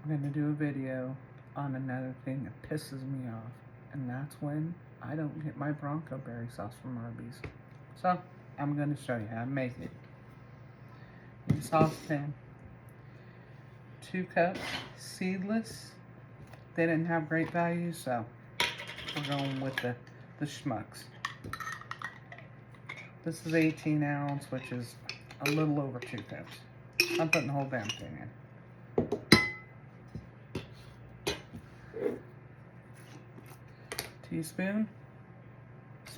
I'm going to do a video on another thing that pisses me off, and that's when I don't get my Bronco berry sauce from Arby's. So, I'm going to show you how to make it. In a saucepan, 2 cups, seedless. They didn't have great value, so we're going with the schmucks. This is 18 ounce, which is a little over 2 cups. I'm putting the whole damn thing in. Teaspoon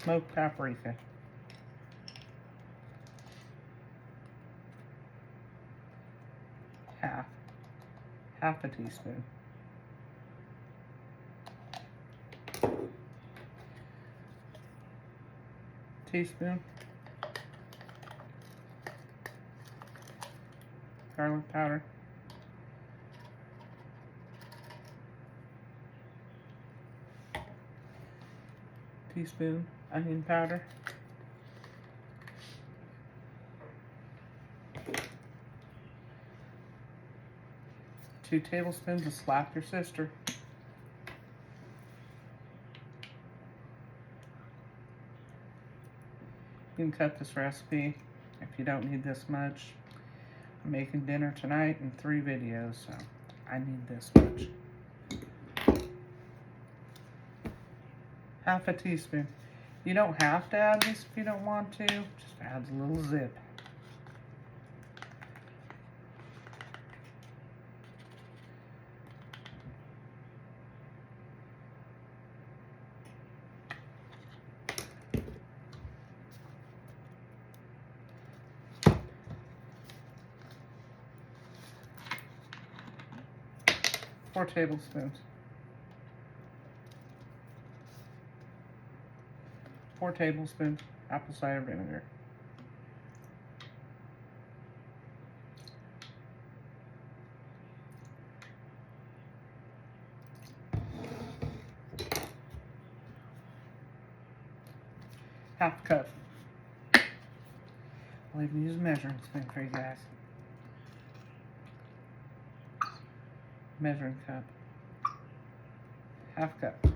smoked paprika. Half a teaspoon. Teaspoon garlic powder. Teaspoon onion powder. 2 tablespoons of Slap Your Sister. You can cut this recipe if you don't need this much. I'm making dinner tonight in 3 videos, so I need this much. Half a teaspoon. You don't have to add this if you don't want to. Just adds a little zip. Four tablespoons. 4 tablespoons apple cider vinegar. Half cup. I'll even use a measuring spoon for you guys. Measuring cup. Half cup.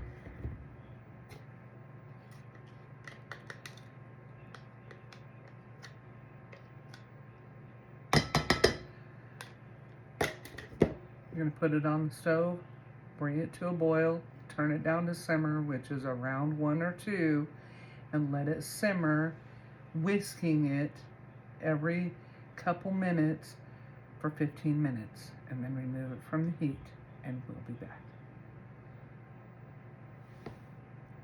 You're going to put it on the stove, bring it to a boil, turn it down to simmer, which is around 1 or 2, and let it simmer, whisking it every couple minutes for 15 minutes, and then remove it from the heat, and we'll be back.